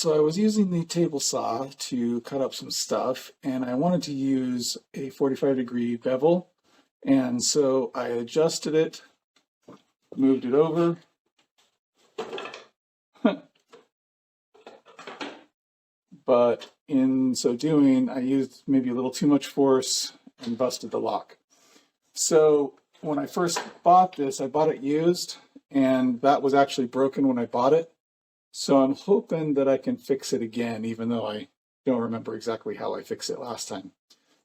So I was using the table saw to cut up some stuff, and I wanted to use a 45-degree bevel. And so I adjusted it, moved it over. But in so doing, I used maybe a little too much force and busted the lock. So when I first bought this, I bought it used, and that was actually broken when I bought it. So I'm hoping that I can fix it again, even though I don't remember exactly how I fixed it last time.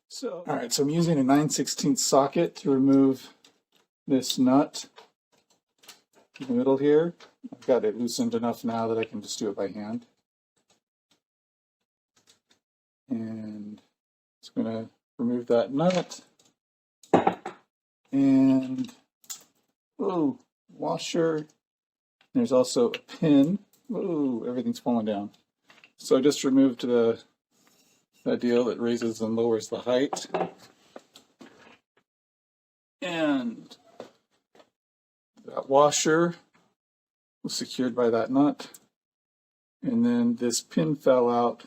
So, all right, so I'm using a 9/16 socket to remove this nut in the middle here. I've got it loosened enough now that I can just do it by hand. And it's going to remove that nut. And, oh, washer. There's also a pin. Oh, everything's falling down. So I just removed that deal that raises and lowers the height. And that washer was secured by that nut. And then this pin fell out.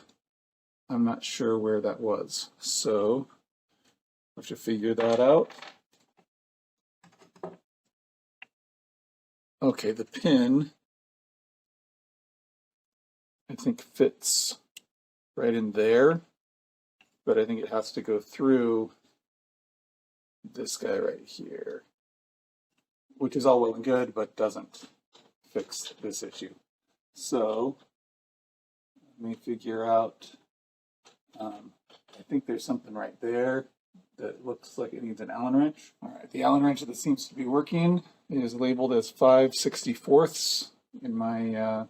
I'm not sure where that was. So I have to figure that out. Okay, the pin I think fits right in there, but I think it has to go through this guy right here, which is all well and good, but doesn't fix this issue. So let me figure out, I think there's something right there that looks like it needs an Allen wrench. All right, the Allen wrench that seems to be working is labeled as 5/64 in my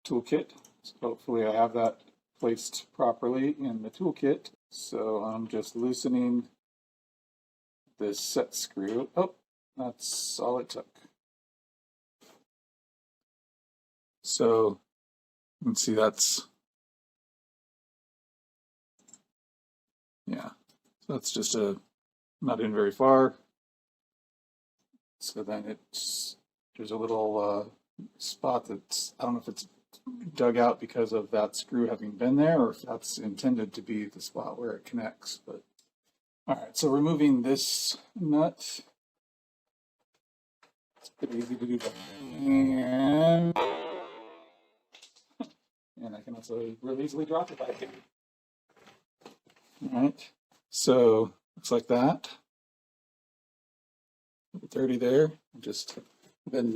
toolkit. So hopefully I have that placed properly in the toolkit. So I'm just loosening this set screw. Oh, that's all it took. So you can see that's, yeah, so that's just not in very far. So then there's a little spot that's, I don't know if it's dug out because of that screw having been there, or if that's intended to be the spot where it connects. But all right, so removing this nut, it's pretty easy to do that. And I can also really easily drop it back in. All right, so looks like that. A little dirty there. Just been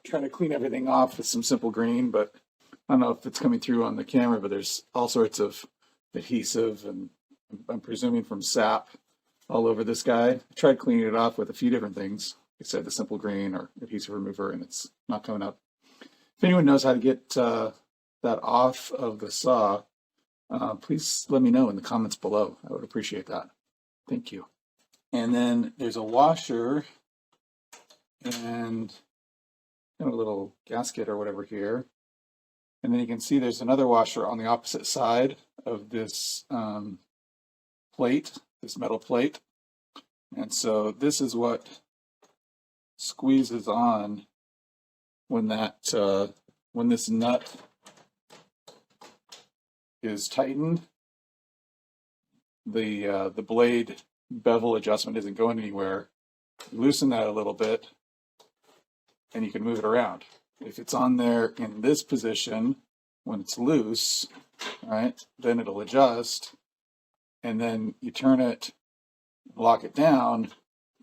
trying to clean everything off with some simple green, but I don't know if it's coming through on the camera, but there's all sorts of adhesive, and I'm presuming from sap all over this guy. I tried cleaning it off with a few different things. Like I said, the simple green or adhesive remover, and it's not coming up. If anyone knows how to get that off of the saw, please let me know in the comments below. I would appreciate that. Thank you. And then there's a washer and a little gasket or whatever here. And then you can see there's another washer on the opposite side of this plate, this metal plate. And so this is what squeezes on when that when this nut is tightened. The blade bevel adjustment isn't going anywhere. Loosen that a little bit, and you can move it around. If it's on there in this position, when it's loose, right, then it'll adjust, and then you turn it, lock it down,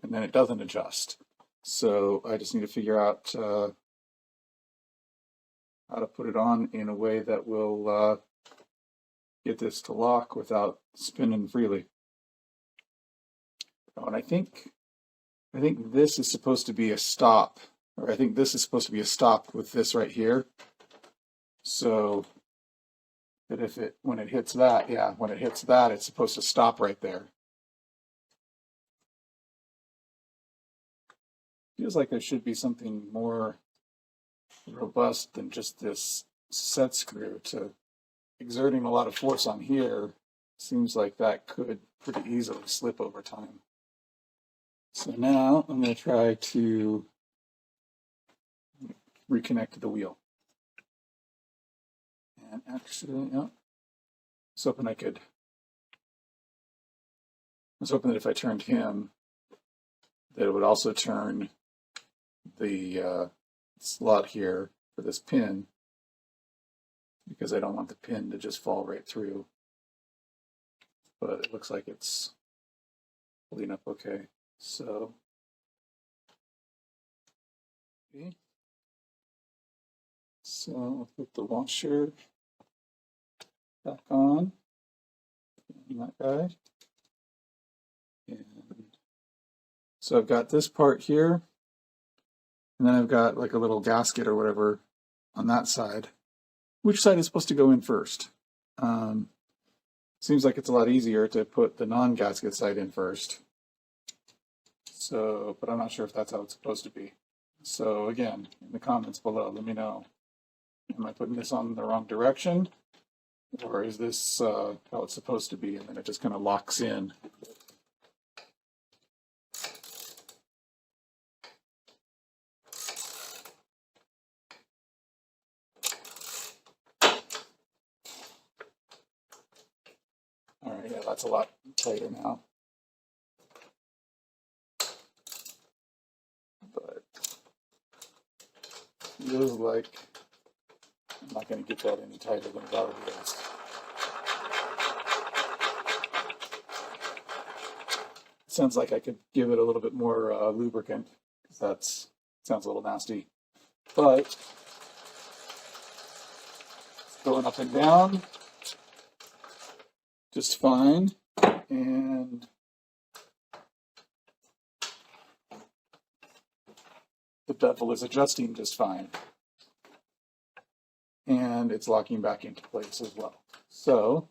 and then it doesn't adjust. So I just need to figure out how to put it on in a way that will get this to lock without spinning freely. Oh, and I think this is supposed to be a stop, or I think this is supposed to be a stop with this right here. So that when it hits that, yeah, when it hits that, it's supposed to stop right there. Feels like there should be something more robust than just this set screw. To exerting a lot of force on here, seems like that could pretty easily slip over time. So now I'm going to try to reconnect the wheel. Actually, yeah. I was hoping that if I turned him, that it would also turn the slot here for this pin, because I don't want the pin to just fall right through. But it looks like it's holding up okay. So, okay. So I'll put the washer back on that guy. And so I've got this part here, and then I've got like a little gasket or whatever on that side. Which side is supposed to go in first? Seems like it's a lot easier to put the non-gasket side in first. So, but I'm not sure if that's how it's supposed to be. So again, in the comments below, let me know. Am I putting this on the wrong direction? Or is this how it's supposed to be? And then it just kind of locks in. All right, yeah, that's a lot tighter now. But feels like I'm not going to get that any tighter than it already is. Sounds like I could give it a little bit more lubricant, because that sounds a little nasty. But it's going up and down just fine, and the bevel is adjusting just fine, and it's locking back into place as well. So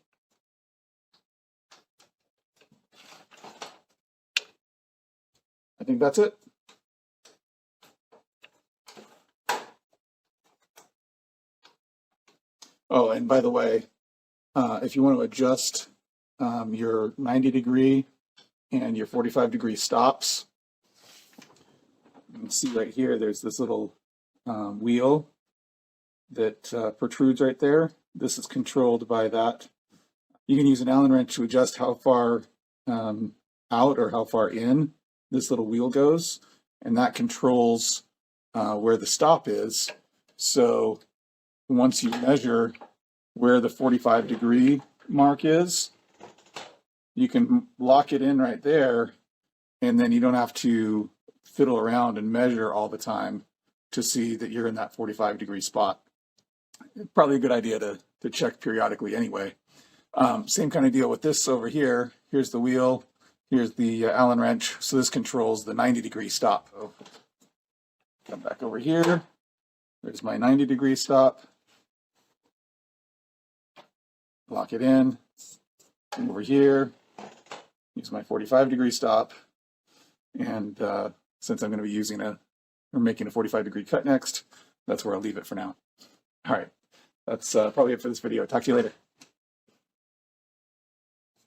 I think that's it. Oh, and by the way, if you want to adjust your 90-degree and your 45-degree stops, you can see right here, there's this little wheel that protrudes right there. This is controlled by that. You can use an Allen wrench to adjust how far out or how far in this little wheel goes, and that controls where the stop is. So once you measure where the 45-degree mark is, you can lock it in right there, and then you don't have to fiddle around and measure all the time to see that you're in that 45-degree spot. Probably a good idea to check periodically anyway. Same kind of deal with this over here. Here's the wheel, here's the Allen wrench. So this controls the 90-degree stop. So come back over here. There's my 90-degree stop. Lock it in. Come over here. Use my 45-degree stop. And since I'm going to be using making a 45-degree cut next, that's where I'll leave it for now. All right. That's probably it for this video. Talk to you later.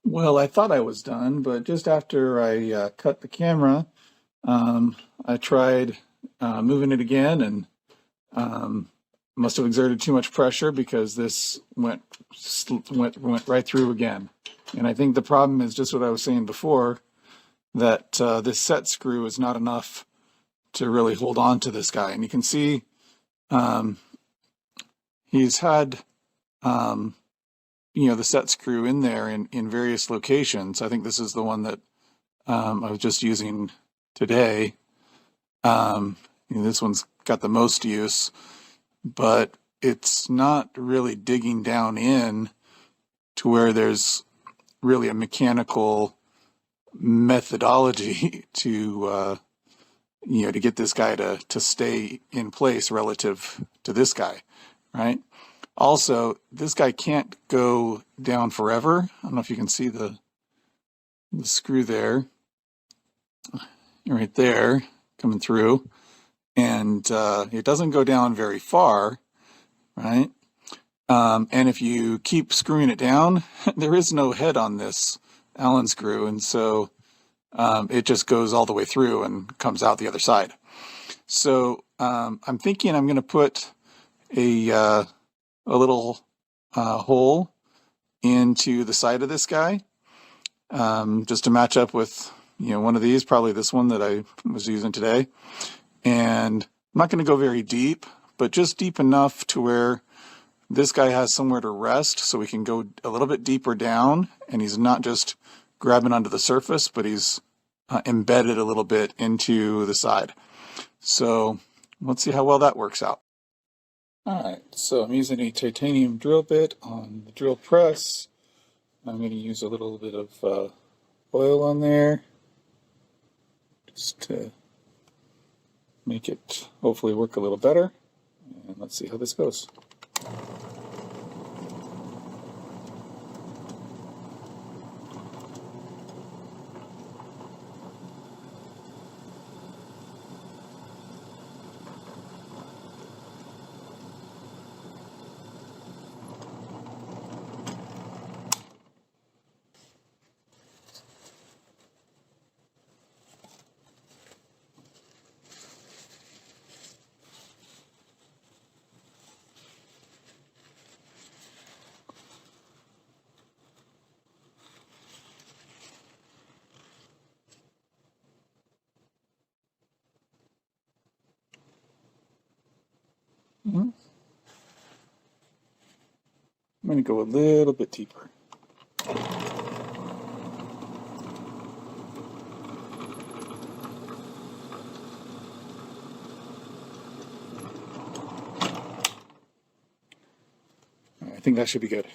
Well, I thought I was done, but just after I cut the camera, I tried moving it again, and must have exerted too much pressure, because this went right through again. And I think the problem is just what I was saying before, that this set screw is not enough to really hold on to this guy. And you can see he's had the set screw in there in various locations. I think this is the one that I was just using today. This one's got the most use, but it's not really digging down in to where there's really a mechanical methodology to get this guy to stay in place relative to this guy, right? Also, this guy can't go down forever. I don't know if you can see the screw there, right there, coming through. And it doesn't go down very far, right? And if you keep screwing it down, there is no head on this Allen screw, and so it just goes all the way through and comes out the other side. So I'm thinking I'm going to put a little hole into the side of this guy, just to match up with, one of these, probably this one that I was using today. And I'm not going to go very deep, but just deep enough to where this guy has somewhere to rest, so we can go a little bit deeper down, and he's not just grabbing onto the surface, but he's embedded a little bit into the side. So let's see how well that works out. Alright, so I'm using a titanium drill bit on the drill press. I'm going to use a little bit of oil on there, just to make it hopefully work a little better. And let's see how this goes. I'm going to go a little bit deeper. I think that should be good.